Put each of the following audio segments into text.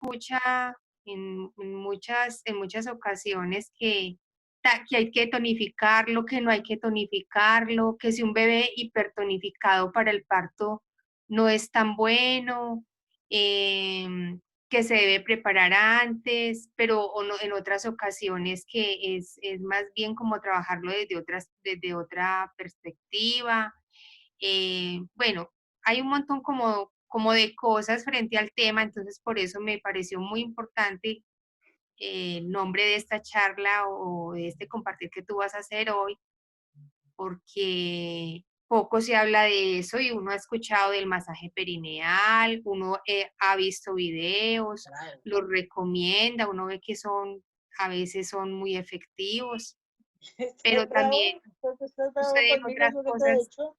escucha en muchas ocasiones que hay que tonificarlo, que no hay que tonificarlo, que si un bebé hipertonificado para el parto no es tan bueno, que se debe preparar antes, pero en otras ocasiones que es más bien como trabajarlo desde otra perspectiva. Bueno, hay un montón como de cosas frente al tema, entonces por eso me pareció muy importante el nombre de esta charla o de este compartir que tú vas a hacer hoy, porque poco se habla de eso y uno ha escuchado del masaje perineal, uno ha visto videos, Claro. los recomienda, uno ve que a veces son muy efectivos, pero ¿Estás también bravo? ¿Por qué estás bravo suceden conmigo? otras ¿Yo qué te he cosas. hecho?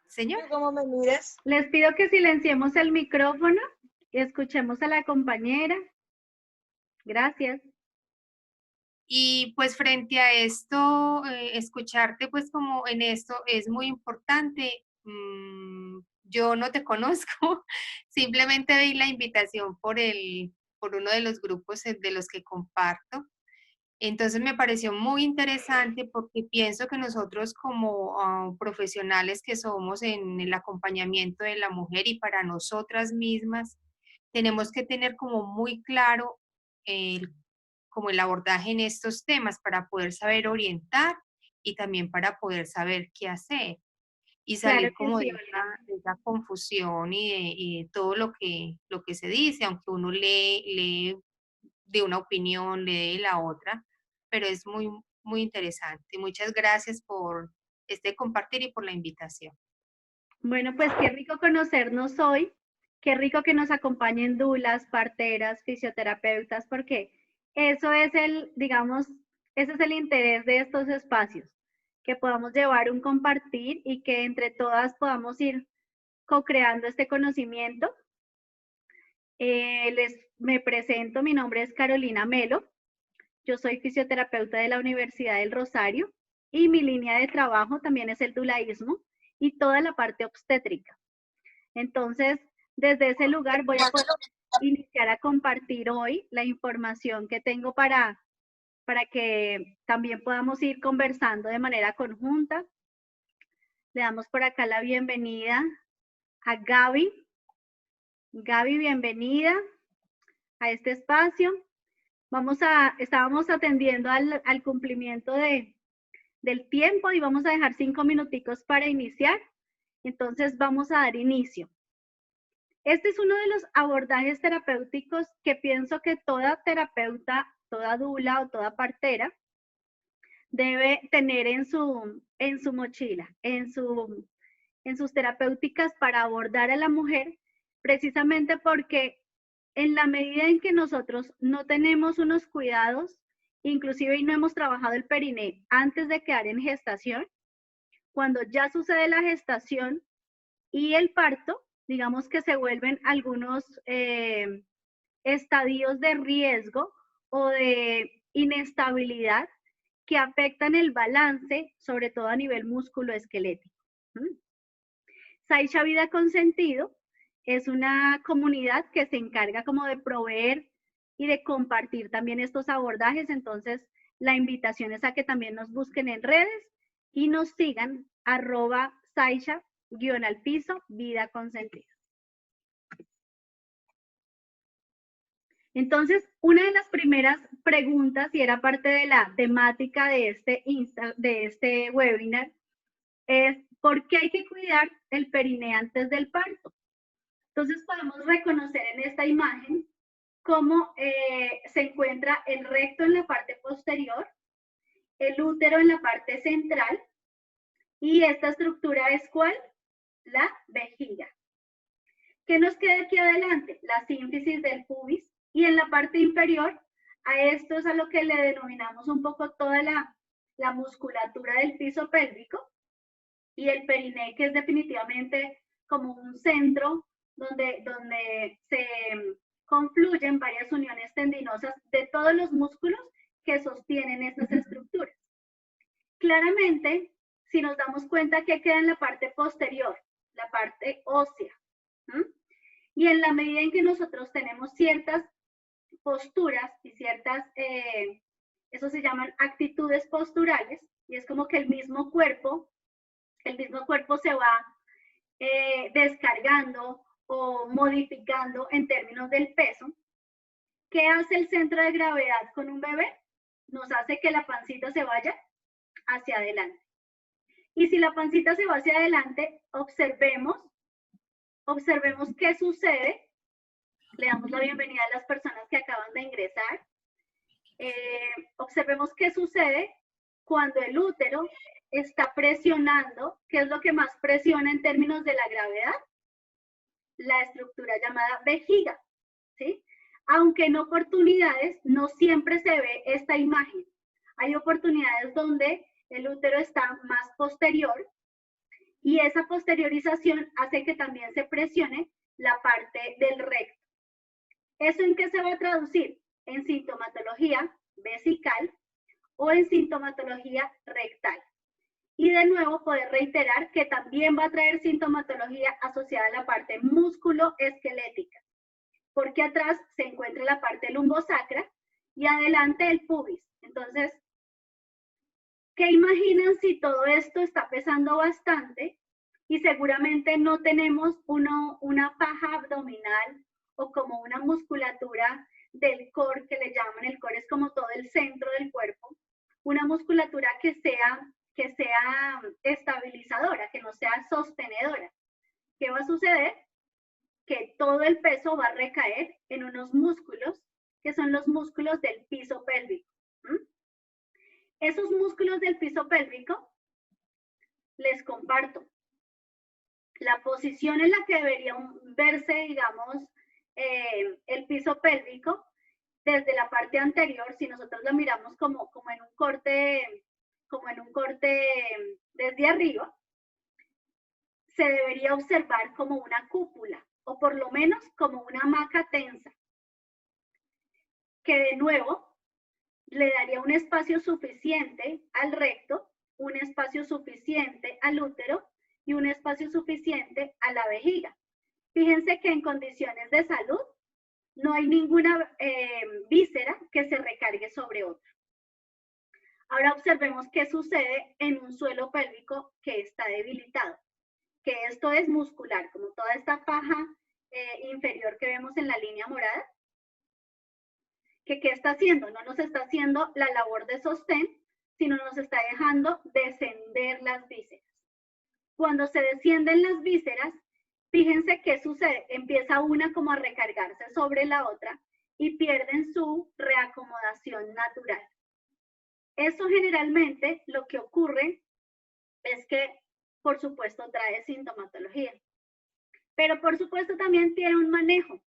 Señor. ¿Tú cómo me miras? Les pido que silenciemos el micrófono y escuchemos a la compañera. Gracias. Y pues frente a esto, escucharte pues como en esto es muy importante. Yo no te conozco, simplemente vi la invitación por uno de los grupos de los que comparto. Entonces me pareció muy interesante porque pienso que nosotros como profesionales que somos en el acompañamiento de la mujer y para nosotras mismas, tenemos que tener como muy claro el como el abordaje en estos temas para poder saber orientar y también para poder saber qué hacer y Claro salir que como sí, Olga. de esa confusión y de todo lo que se dice, aunque uno lee de una opinión, lee de la otra, pero es muy, muy interesante. Muchas gracias por este compartir y por la invitación. Bueno, pues qué rico conocernos hoy. Qué rico que nos acompañen dulas, parteras, fisioterapeutas, porque eso es digamos, ese es el interés de estos espacios, que podamos llevar un compartir y que entre todas podamos ir co-creando este conocimiento. Me presento, mi nombre es Carolina Melo, yo soy fisioterapeuta de la Universidad del Rosario y mi línea de trabajo también es el dulaísmo y toda la parte obstétrica. Entonces, desde ese lugar voy a poder iniciar a compartir hoy la información que tengo para que también podamos ir conversando de manera conjunta. Le damos por acá la bienvenida a Gaby. Gaby, bienvenida a este espacio. Estábamos atendiendo al cumplimiento del tiempo y vamos a dejar 5 minuticos para iniciar. Entonces vamos a dar inicio. Este es uno de los abordajes terapéuticos que pienso que toda terapeuta, toda dula o toda partera debe tener en su mochila, en sus terapéuticas para abordar a la mujer, precisamente porque en la medida en que nosotros no tenemos unos cuidados, inclusive y no hemos trabajado el periné antes de quedar en gestación, cuando ya sucede la gestación y el parto, digamos que se vuelven algunos estadios de riesgo o de inestabilidad que afectan el balance, sobre todo a nivel músculo-esquelético. Saisha Vida con Sentido es una comunidad que se encarga como de proveer y de compartir también estos abordajes, entonces la invitación es a que también nos busquen en redes y nos sigan @Saisha_al piso Vida con Sentido. Entonces, una de las primeras preguntas, y era parte de la temática de este webinar, es ¿por qué hay que cuidar el periné antes del parto? Entonces podemos reconocer en esta imagen cómo se encuentra el recto en la parte posterior, el útero en la parte central, y esta estructura es ¿cuál? La vejiga. ¿Qué nos queda aquí adelante? La sínfisis del pubis, y en la parte inferior, a esto es a lo que le denominamos un poco toda la musculatura del piso pélvico, y el periné, que es definitivamente como un centro donde se confluyen varias uniones tendinosas de todos los músculos que sostienen estas estructuras. Claramente, si nos damos cuenta que queda en la parte posterior, la parte ósea, Y en la medida en que nosotros tenemos ciertas posturas y ciertas, eso se llaman actitudes posturales, y es como que el mismo cuerpo se va descargando o modificando en términos del peso. ¿Qué hace el centro de gravedad con un bebé? Nos hace que la pancita se vaya hacia adelante. Y si la pancita se va hacia adelante, observemos qué sucede. Le damos la bienvenida a las personas que acaban de ingresar. Observemos qué sucede cuando el útero está presionando. ¿Qué es lo que más presiona en términos de la gravedad? La estructura llamada vejiga, ¿sí? Aunque en oportunidades no siempre se ve esta imagen. Hay oportunidades donde el útero está más posterior y esa posteriorización hace que también se presione la parte del recto. ¿Eso en qué se va a traducir? En sintomatología vesical o en sintomatología rectal. Y de nuevo poder reiterar que también va a traer sintomatología asociada a la parte músculo-esquelética, porque atrás se encuentra la parte lumbosacra y adelante el pubis. Entonces, ¿qué imaginan si todo esto está pesando bastante y seguramente no tenemos una faja abdominal o como una musculatura del core que le llaman? El core es como todo el centro del cuerpo, una musculatura que sea estabilizadora, que no sea sostenedora. ¿Qué va a suceder? Que todo el peso va a recaer en unos músculos que son los músculos del piso pélvico. Esos músculos del piso pélvico, les comparto la posición en la que debería verse, digamos, el piso pélvico desde la parte anterior. Si nosotros lo miramos como en un corte desde arriba, se debería observar como una cúpula o por lo menos como una hamaca tensa, que de nuevo le daría un espacio suficiente al recto, un espacio suficiente al útero y un espacio suficiente a la vejiga. Fíjense que en condiciones de salud no hay ninguna víscera que se recargue sobre otra. Ahora observemos qué sucede en un suelo pélvico que está debilitado, que esto es muscular, como toda esta faja inferior que vemos en la línea morada. ¿Qué está haciendo? No nos está haciendo la labor de sostén, sino nos está dejando descender las vísceras. Cuando se descienden las vísceras, fíjense qué sucede. Empieza una como a recargarse sobre la otra y pierden su reacomodación natural. Eso generalmente lo que ocurre es que, por supuesto, trae sintomatología. Pero, por supuesto, también tiene un manejo.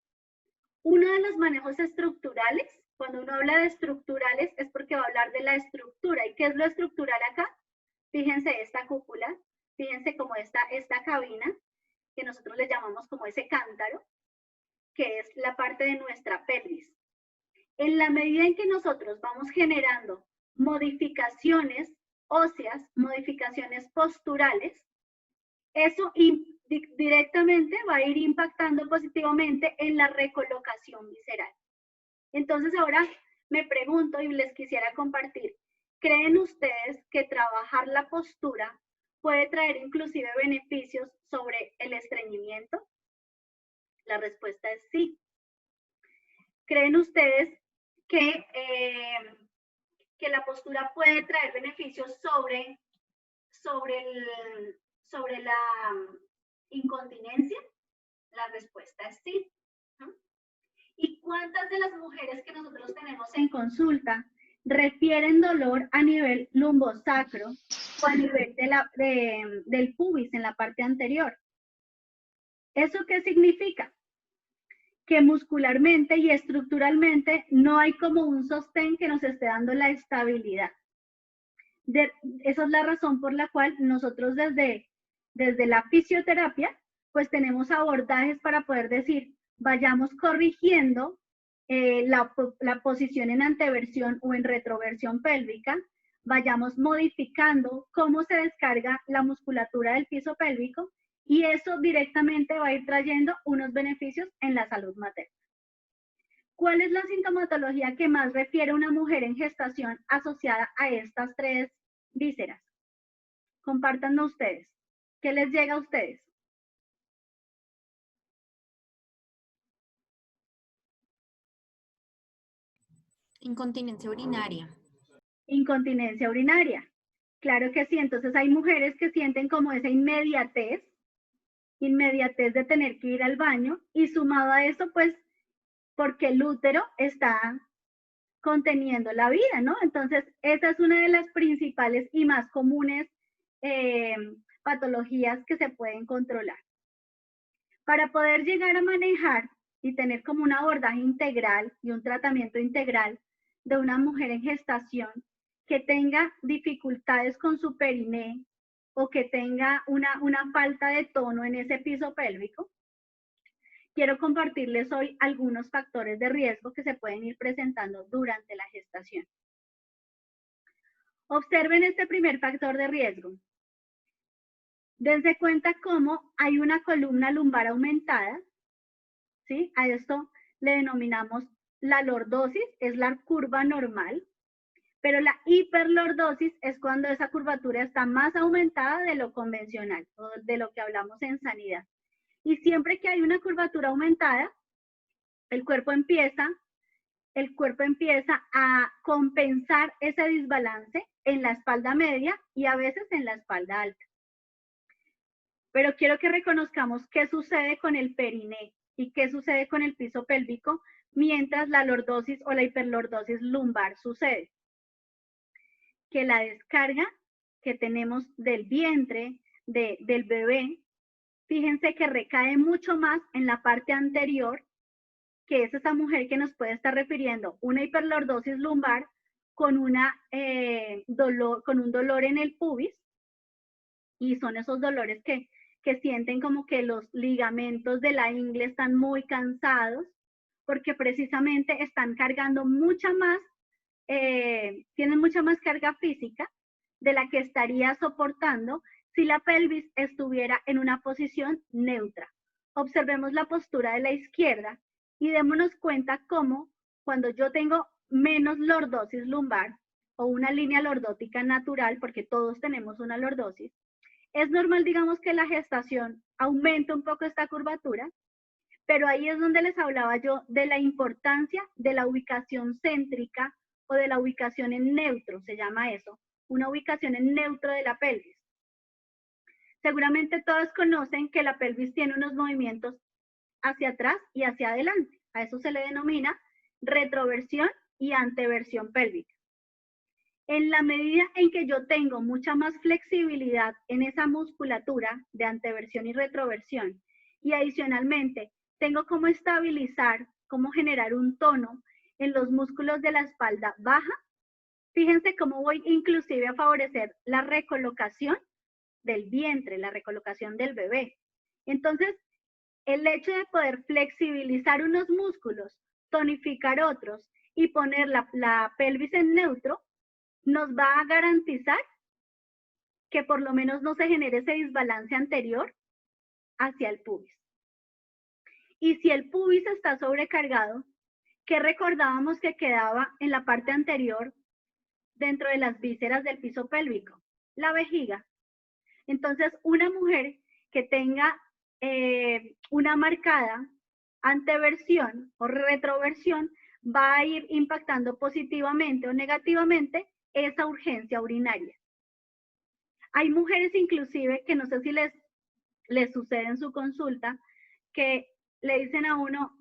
Uno de los manejos estructurales, cuando uno habla de estructurales, es porque va a hablar de la estructura. ¿Y qué es lo estructural acá? Fíjense esta cúpula, fíjense como esta cabina, que nosotros le llamamos como ese cántaro, que es la parte de nuestra pelvis. En la medida en que nosotros vamos generando modificaciones óseas, modificaciones posturales, eso directamente va a ir impactando positivamente en la recolocación visceral. Entonces ahora me pregunto y les quisiera compartir, ¿creen ustedes que trabajar la postura puede traer inclusive beneficios sobre el estreñimiento? La respuesta es sí. ¿Creen ustedes que la postura puede traer beneficios sobre la incontinencia? La respuesta es sí. ¿Y cuántas de las mujeres que nosotros tenemos en consulta refieren dolor a nivel lumbosacro o a nivel del pubis en la parte anterior? ¿Eso qué significa? Que muscularmente y estructuralmente no hay como un sostén que nos esté dando la estabilidad. Esa es la razón por la cual nosotros desde la fisioterapia, pues tenemos abordajes para poder decir, vayamos corrigiendo la posición en anteversión o en retroversión pélvica, vayamos modificando cómo se descarga la musculatura del piso pélvico y eso directamente va a ir trayendo unos beneficios en la salud materna. ¿Cuál es la sintomatología que más refiere a una mujer en gestación asociada a estas tres vísceras? Compártanlo ustedes. ¿Qué les llega a ustedes? Incontinencia urinaria. Incontinencia urinaria. Claro que sí, entonces hay mujeres que sienten como esa inmediatez de tener que ir al baño, y sumado a eso, pues, porque el útero está conteniendo la vida, ¿no? Entonces, esa es una de las principales y más comunes patologías que se pueden controlar. Para poder llegar a manejar y tener como un abordaje integral y un tratamiento integral de una mujer en gestación que tenga dificultades con su periné o que tenga una falta de tono en ese piso pélvico, quiero compartirles hoy algunos factores de riesgo que se pueden ir presentando durante la gestación. Observen este primer factor de riesgo. Dense cuenta cómo hay una columna lumbar aumentada, ¿sí? A esto le denominamos la lordosis, es la curva normal, pero la hiperlordosis es cuando esa curvatura está más aumentada de lo convencional, o de lo que hablamos en sanidad. Y siempre que hay una curvatura aumentada, el cuerpo empieza a compensar ese desbalance en la espalda media y a veces en la espalda alta. Pero quiero que reconozcamos qué sucede con el periné y qué sucede con el piso pélvico mientras la lordosis o la hiperlordosis lumbar sucede. Que la descarga que tenemos del vientre del bebé, fíjense que recae mucho más en la parte anterior, que es esa mujer que nos puede estar refiriendo una hiperlordosis lumbar con un dolor en el pubis, y son esos dolores que sienten como que los ligamentos de la ingle están muy cansados, porque precisamente están cargando mucha más, tienen mucha más carga física de la que estaría soportando si la pelvis estuviera en una posición neutra. Observemos la postura de la izquierda y démonos cuenta cómo cuando yo tengo menos lordosis lumbar o una línea lordótica natural, porque todos tenemos una lordosis, es normal, digamos, que la gestación aumente un poco esta curvatura, pero ahí es donde les hablaba yo de la importancia de la ubicación céntrica o de la ubicación en neutro, se llama eso, una ubicación en neutro de la pelvis. Seguramente todas conocen que la pelvis tiene unos movimientos hacia atrás y hacia adelante. A eso se le denomina retroversión y anteversión pélvica. En la medida en que yo tengo mucha más flexibilidad en esa musculatura de anteversión y retroversión, y adicionalmente tengo cómo estabilizar, cómo generar un tono en los músculos de la espalda baja, fíjense cómo voy inclusive a favorecer la recolocación del vientre, la recolocación del bebé. Entonces, el hecho de poder flexibilizar unos músculos, tonificar otros y poner la pelvis en neutro, nos va a garantizar que por lo menos no se genere ese desbalance anterior hacia el pubis. Y si el pubis está sobrecargado, ¿qué recordábamos que quedaba en la parte anterior dentro de las vísceras del piso pélvico? La vejiga. Entonces, una mujer que tenga una marcada anteversión o retroversión va a ir impactando positivamente o negativamente esa urgencia urinaria. Hay mujeres inclusive que no sé si les sucede en su consulta, que le dicen a uno,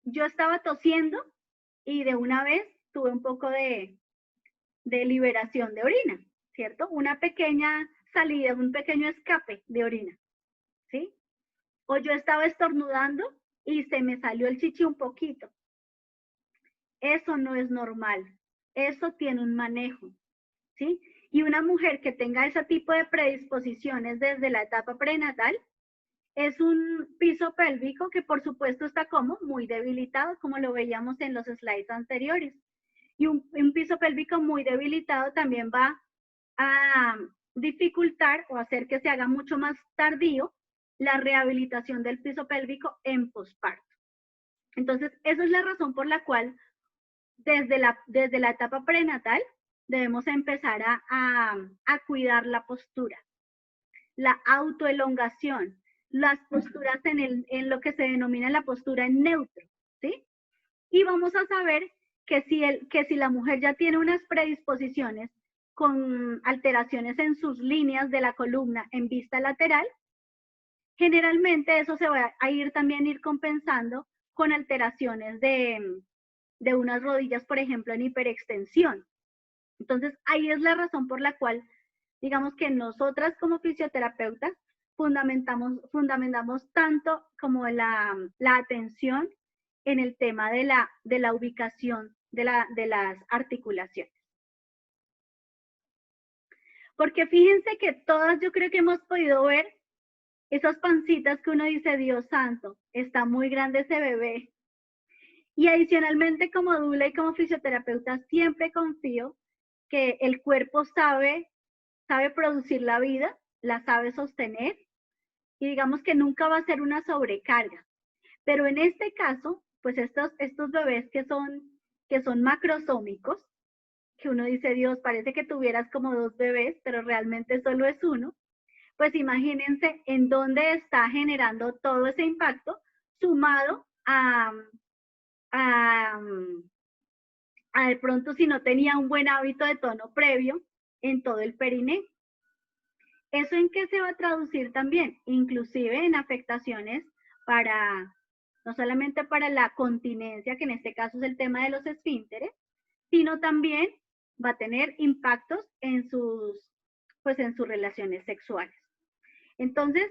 yo estaba tosiendo y de una vez tuve un poco de liberación de orina, ¿cierto? Una pequeña salida, un pequeño escape de orina, ¿sí? O yo estaba estornudando y se me salió el chichi un poquito. Eso no es normal, eso tiene un manejo, ¿sí? Y una mujer que tenga ese tipo de predisposiciones desde la etapa prenatal es un piso pélvico que por supuesto está como muy debilitado, como lo veíamos en los slides anteriores. Y un piso pélvico muy debilitado también va a dificultar o hacer que se haga mucho más tardío la rehabilitación del piso pélvico en posparto. Entonces, esa es la razón por la cual desde la etapa prenatal debemos empezar a cuidar la postura, la autoelongación, las posturas en lo que se denomina la postura en neutro, ¿sí? Y vamos a saber que si la mujer ya tiene unas predisposiciones con alteraciones en sus líneas de la columna en vista lateral, generalmente eso se va a ir compensando con alteraciones de unas rodillas, por ejemplo, en hiperextensión. Entonces, ahí es la razón por la cual, digamos que nosotras como fisioterapeutas fundamentamos tanto como la atención en el tema de la ubicación de las articulaciones. Porque fíjense que todas yo creo que hemos podido ver esas pancitas que uno dice, Dios santo, está muy grande ese bebé. Y adicionalmente como doula y como fisioterapeuta siempre confío que el cuerpo sabe producir la vida, la sabe sostener y digamos que nunca va a ser una sobrecarga. Pero en este caso, pues estos bebés que son macrosómicos, que uno dice, Dios, parece que tuvieras como 2 bebés, pero realmente solo es uno, pues imagínense en dónde está generando todo ese impacto, sumado a de pronto si no tenía un buen hábito de tono previo en todo el periné. ¿Eso en qué se va a traducir también? Inclusive en afectaciones no solamente para la continencia, que en este caso es el tema de los esfínteres, sino también va a tener impactos en sus relaciones sexuales. Entonces,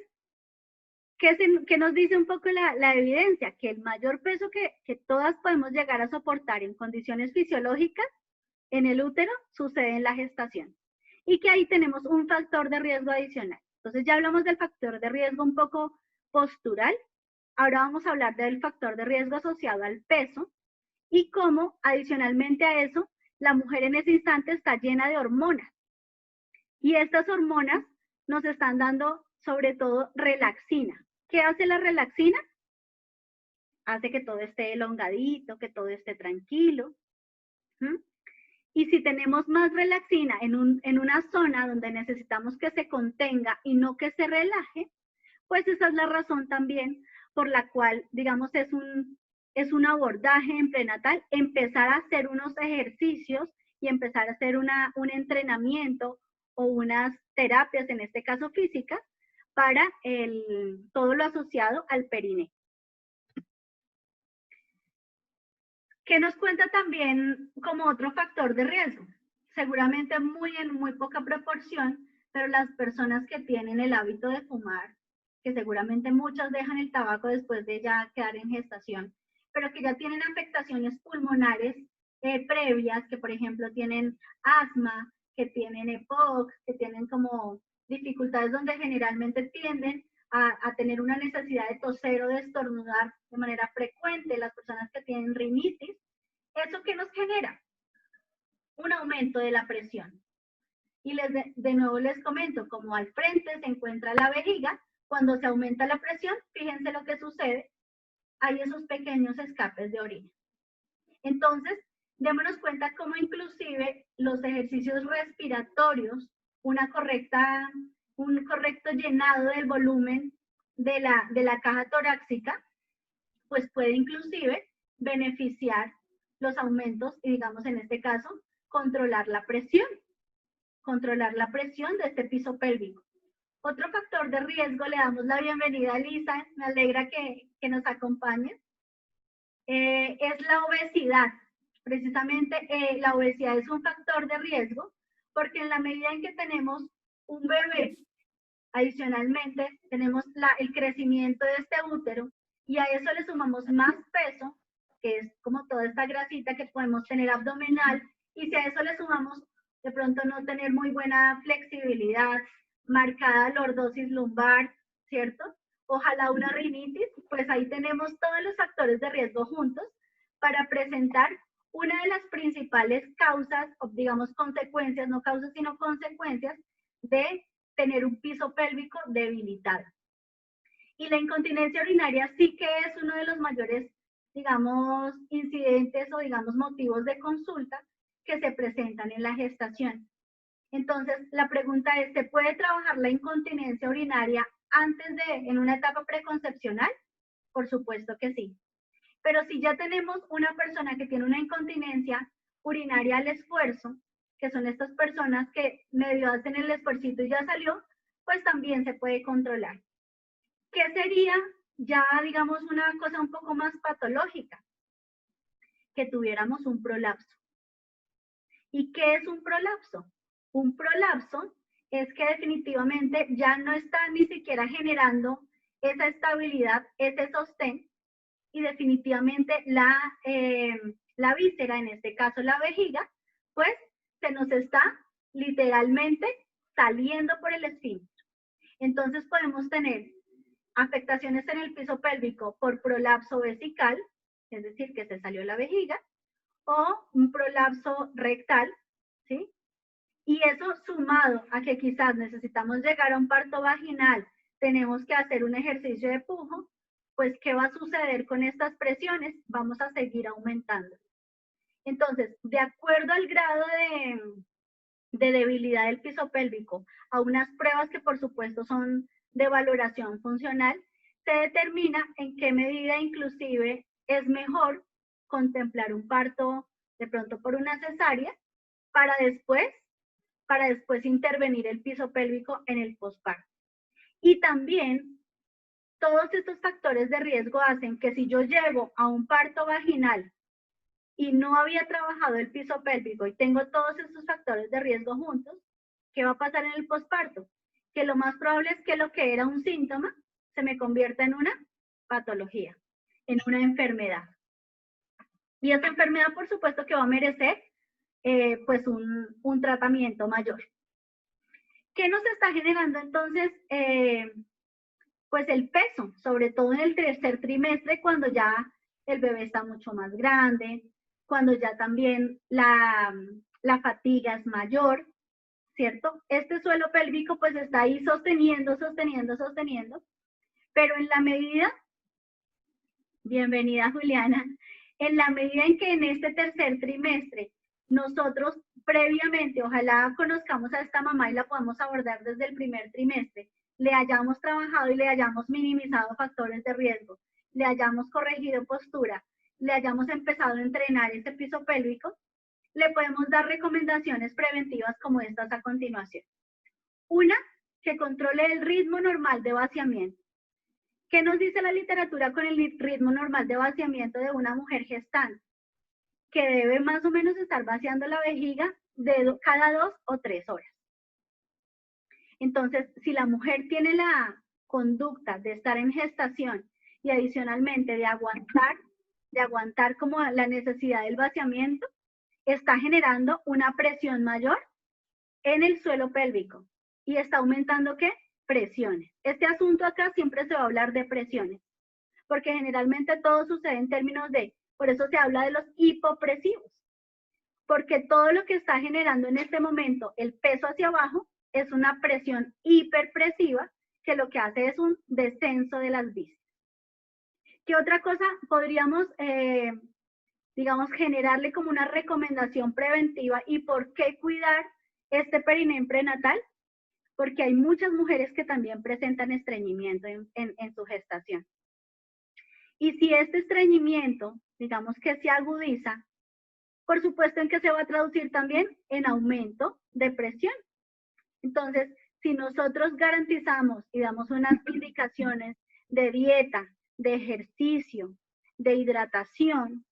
¿qué nos dice un poco la evidencia? Que el mayor peso que todas podemos llegar a soportar en condiciones fisiológicas en el útero sucede en la gestación. Y que ahí tenemos un factor de riesgo adicional. Entonces ya hablamos del factor de riesgo un poco postural. Ahora vamos a hablar del factor de riesgo asociado al peso y cómo adicionalmente a eso la mujer en ese instante está llena de hormonas. Y estas hormonas nos están dando sobre todo relaxina. ¿Qué hace la relaxina? Hace que todo esté elongadito, que todo esté tranquilo. Y si tenemos más relaxina en una zona donde necesitamos que se contenga y no que se relaje, pues esa es la razón también por la cual, digamos, es un abordaje en prenatal, empezar a hacer unos ejercicios y empezar a hacer un entrenamiento o unas terapias, en este caso físicas, para todo lo asociado al periné. ¿Qué nos cuenta también como otro factor de riesgo? Seguramente en muy poca proporción, pero las personas que tienen el hábito de fumar, que seguramente muchas dejan el tabaco después de ya quedar en gestación, pero que ya tienen afectaciones pulmonares previas, que por ejemplo tienen asma, que tienen EPOC, que tienen como dificultades donde generalmente tienden a tener una necesidad de toser o de estornudar de manera frecuente, las personas que tienen rinitis, ¿eso qué nos genera? Un aumento de la presión. Y de nuevo les comento, como al frente se encuentra la vejiga, cuando se aumenta la presión, fíjense lo que sucede, hay esos pequeños escapes de orina. Entonces, démonos cuenta cómo inclusive los ejercicios respiratorios, un correcto llenado del volumen de la caja torácica, pues puede inclusive beneficiar los aumentos y, digamos, en este caso, controlar la presión de este piso pélvico. Otro factor de riesgo, le damos la bienvenida a Lisa, me alegra que nos acompañe, es la obesidad. Precisamente la obesidad es un factor de riesgo porque en la medida en que tenemos un bebé, adicionalmente tenemos el crecimiento de este útero y a eso le sumamos más peso, que es como toda esta grasita que podemos tener abdominal, y si a eso le sumamos de pronto no tener muy buena flexibilidad, marcada lordosis lumbar, ¿cierto? Ojalá una rinitis, pues ahí tenemos todos los factores de riesgo juntos para presentar una de las principales causas, o digamos consecuencias, no causas sino consecuencias de tener un piso pélvico debilitado. Y la incontinencia urinaria sí que es uno de los mayores, digamos, incidentes o, digamos, motivos de consulta que se presentan en la gestación. Entonces, la pregunta es, ¿se puede trabajar la incontinencia urinaria en una etapa preconcepcional? Por supuesto que sí. Pero si ya tenemos una persona que tiene una incontinencia urinaria al esfuerzo, que son estas personas que medio hacen el esfuercito y ya salió, pues también se puede controlar. ¿Qué sería ya, digamos, una cosa un poco más patológica? Que tuviéramos un prolapso. ¿Y qué es un prolapso? Un prolapso es que definitivamente ya no está ni siquiera generando esa estabilidad, ese sostén, y definitivamente la víscera, en este caso la vejiga, pues se nos está literalmente saliendo por el esfínter. Entonces podemos tener afectaciones en el piso pélvico por prolapso vesical, es decir, que se salió la vejiga, o un prolapso rectal, ¿sí? Y eso sumado a que quizás necesitamos llegar a un parto vaginal, tenemos que hacer un ejercicio de pujo, pues ¿qué va a suceder con estas presiones? Vamos a seguir aumentando. Entonces, de acuerdo al grado de debilidad del piso pélvico, a unas pruebas que por supuesto son de valoración funcional, se determina en qué medida inclusive es mejor contemplar un parto de pronto por una cesárea para después intervenir el piso pélvico en el posparto. Y también todos estos factores de riesgo hacen que si yo llego a un parto vaginal y no había trabajado el piso pélvico y tengo todos estos factores de riesgo juntos, ¿qué va a pasar en el posparto? Que lo más probable es que lo que era un síntoma se me convierta en una patología, en una enfermedad. Y esa enfermedad, por supuesto, que va a merecer pues un tratamiento mayor. ¿Qué nos está generando entonces? Pues el peso, sobre todo en el tercer trimestre, cuando ya el bebé está mucho más grande, cuando ya también la fatiga es mayor, ¿cierto? Este suelo pélvico pues está ahí sosteniendo, pero en la medida, bienvenida Juliana, en la medida en que en este tercer trimestre nosotros previamente, ojalá conozcamos a esta mamá y la podamos abordar desde el primer trimestre, le hayamos trabajado y le hayamos minimizado factores de riesgo, le hayamos corregido postura, le hayamos empezado a entrenar ese piso pélvico, le podemos dar recomendaciones preventivas como estas a continuación. Una, que controle el ritmo normal de vaciamiento. ¿Qué nos dice la literatura con el ritmo normal de vaciamiento de una mujer gestante? Que debe más o menos estar vaciando la vejiga cada 2 o 3 horas. Entonces, si la mujer tiene la conducta de estar en gestación y adicionalmente de aguantar como la necesidad del vaciamiento, está generando una presión mayor en el suelo pélvico y está aumentando ¿qué? Presiones. Este asunto acá siempre se va a hablar de presiones, porque generalmente todo sucede en términos de, por eso se habla de los hipopresivos, porque todo lo que está generando en este momento el peso hacia abajo es una presión hiperpresiva que lo que hace es un descenso de las vísceras. ¿Qué otra cosa podríamos, digamos, generarle como una recomendación preventiva y por qué cuidar este perineo prenatal? Porque hay muchas mujeres que también presentan estreñimiento en su gestación. Y si este estreñimiento, digamos que se agudiza, por supuesto en que se va a traducir también en aumento de presión. Entonces, si nosotros garantizamos y damos unas indicaciones de dieta, de ejercicio, de hidratación,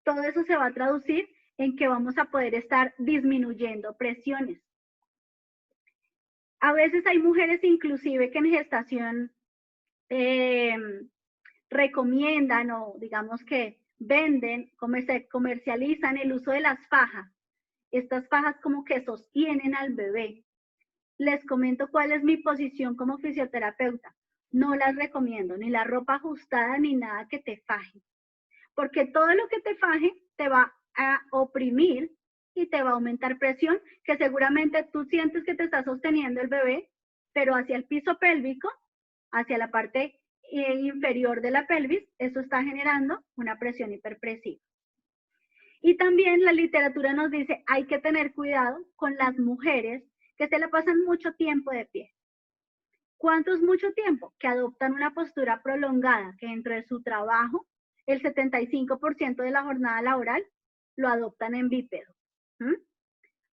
todo eso se va a traducir en que vamos a poder estar disminuyendo presiones. A veces hay mujeres inclusive que en gestación recomiendan o digamos que venden, comercializan el uso de las fajas. Estas fajas como que sostienen al bebé. Les comento cuál es mi posición como fisioterapeuta. No las recomiendo, ni la ropa ajustada, ni nada que te faje. Porque todo lo que te faje te va a oprimir y te va a aumentar presión, que seguramente tú sientes que te está sosteniendo el bebé, pero hacia el piso pélvico, hacia la parte inferior de la pelvis, eso está generando una presión hiperpresiva. Y también la literatura nos dice, hay que tener cuidado con las mujeres que se la pasan mucho tiempo de pie. ¿Cuánto es mucho tiempo? Que adoptan una postura prolongada, que dentro de su trabajo, el 75% de la jornada laboral lo adoptan en bípedo.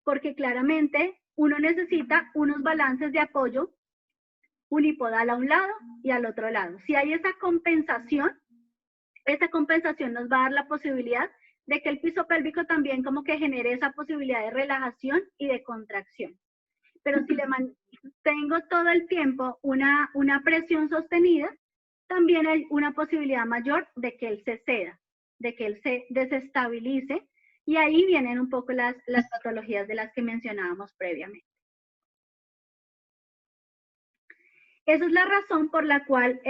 Porque claramente uno necesita unos balances de apoyo unipodal a un lado y al otro lado. Si hay esa compensación nos va a dar la posibilidad de que el piso pélvico también como que genere esa posibilidad de relajación y de contracción. Pero si le mantengo todo el tiempo una presión sostenida, también hay una posibilidad mayor de que él se ceda, de que él se desestabilice, y ahí vienen un poco las patologías de las que mencionábamos previamente. Esa es la razón por la cual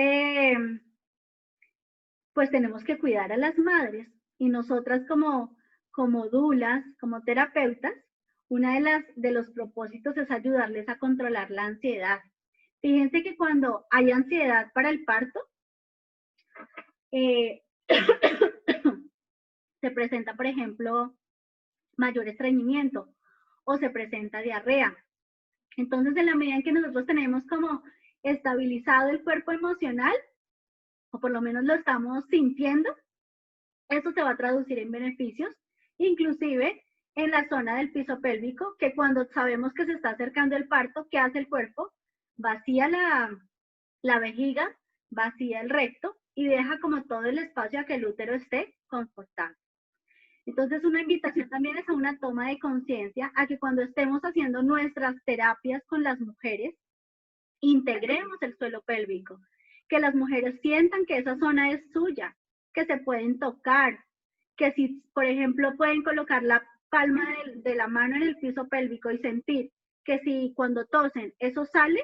pues tenemos que cuidar a las madres, y nosotras como dulas, como terapeutas, una de los propósitos es ayudarles a controlar la ansiedad. Fíjense que cuando hay ansiedad para el parto, se presenta, por ejemplo, mayor estreñimiento o se presenta diarrea. Entonces, en la medida en que nosotros tenemos como estabilizado el cuerpo emocional, o por lo menos lo estamos sintiendo, eso se va a traducir en beneficios, inclusive en la zona del piso pélvico, que cuando sabemos que se está acercando el parto, ¿qué hace el cuerpo? Vacía la vejiga, vacía el recto y deja como todo el espacio a que el útero esté confortable. Entonces, una invitación también es a una toma de conciencia, a que cuando estemos haciendo nuestras terapias con las mujeres, integremos el suelo pélvico, que las mujeres sientan que esa zona es suya, que se pueden tocar, que si, por ejemplo, pueden colocar la palma de la mano en el piso pélvico y sentir que si cuando tosen eso sale,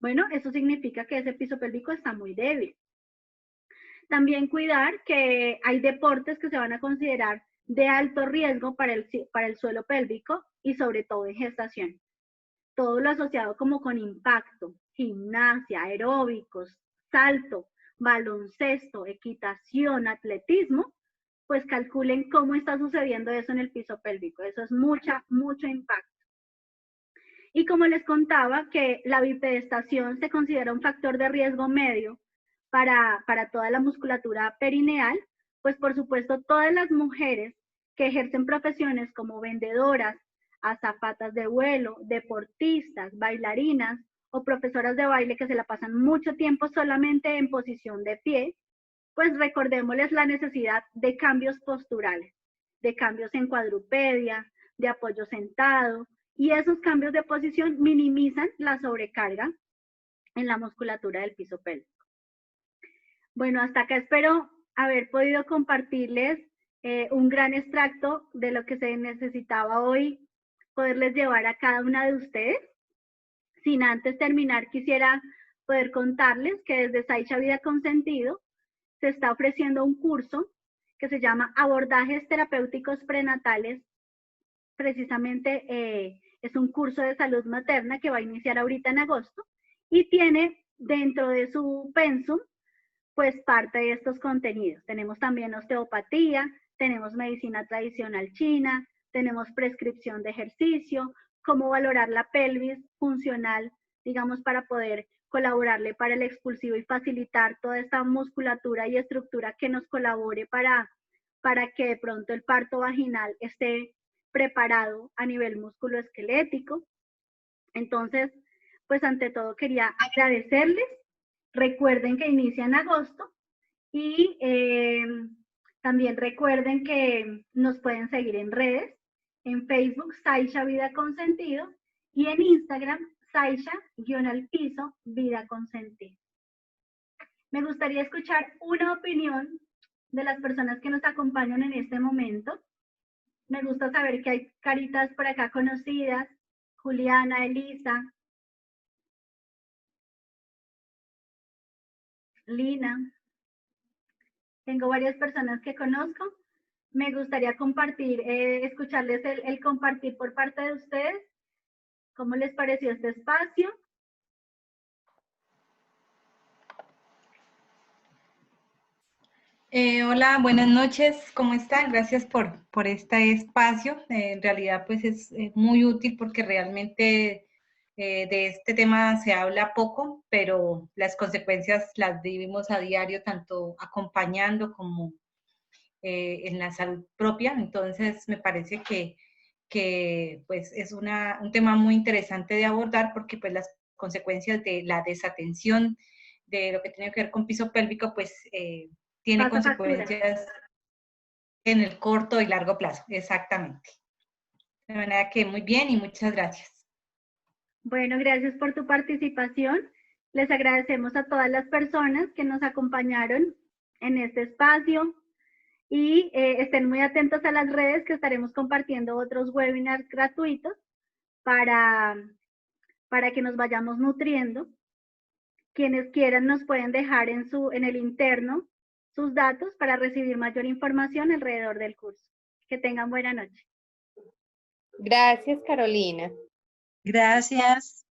bueno, eso significa que ese piso pélvico está muy débil. También cuidar que hay deportes que se van a considerar de alto riesgo para el suelo pélvico y sobre todo en gestación. Todo lo asociado como con impacto, gimnasia, aeróbicos, salto, baloncesto, equitación, atletismo, pues calculen cómo está sucediendo eso en el piso pélvico. Eso es mucho impacto. Y como les contaba, que la bipedestación se considera un factor de riesgo medio para toda la musculatura perineal, pues por supuesto todas las mujeres que ejercen profesiones como vendedoras, azafatas de vuelo, deportistas, bailarinas o profesoras de baile que se la pasan mucho tiempo solamente en posición de pie, pues recordémosles la necesidad de cambios posturales, de cambios en cuadrupedia, de apoyo sentado, y esos cambios de posición minimizan la sobrecarga en la musculatura del piso pélvico. Bueno, hasta acá espero haber podido compartirles un gran extracto de lo que se necesitaba hoy poderles llevar a cada una de ustedes. Sin antes terminar, quisiera poder contarles que desde Saicha Vida con Sentido se está ofreciendo un curso que se llama Abordajes Terapéuticos Prenatales. Precisamente es un curso de salud materna que va a iniciar ahorita en agosto y tiene dentro de su pensum pues parte de estos contenidos. Tenemos también osteopatía, tenemos medicina tradicional china, tenemos prescripción de ejercicio, cómo valorar la pelvis funcional, digamos, para poder colaborarle para el expulsivo y facilitar toda esta musculatura y estructura que nos colabore para que de pronto el parto vaginal esté preparado a nivel musculoesquelético. Entonces, pues ante todo quería agradecerles. Recuerden que inicia en agosto y también recuerden que nos pueden seguir en redes, en Facebook, Saicha Vida con Sentido, y en Instagram, Saicha_al_piso Vida con Sentido. Me gustaría escuchar una opinión de las personas que nos acompañan en este momento. Me gusta saber que hay caritas por acá conocidas, Juliana, Elisa, Lina. Tengo varias personas que conozco. Me gustaría compartir, escucharles el compartir por parte de ustedes. ¿Cómo les pareció este espacio? Hola, buenas noches, ¿cómo están? Gracias por este espacio. En realidad, pues es muy útil porque realmente de este tema se habla poco, pero las consecuencias las vivimos a diario, tanto acompañando como en la salud propia. Entonces, me parece que pues es un tema muy interesante de abordar porque pues las consecuencias de la desatención de lo que tiene que ver con piso pélvico, pues tiene Pasa factura. consecuencias en el corto y largo plazo, exactamente. De manera que muy bien y muchas gracias. Bueno, gracias por tu participación. Les agradecemos a todas las personas que nos acompañaron en este espacio y estén muy atentos a las redes que estaremos compartiendo otros webinars gratuitos para que nos vayamos nutriendo. Quienes quieran nos pueden dejar en el interno sus datos para recibir mayor información alrededor del curso. Que tengan buena noche. Gracias, Carolina. Gracias.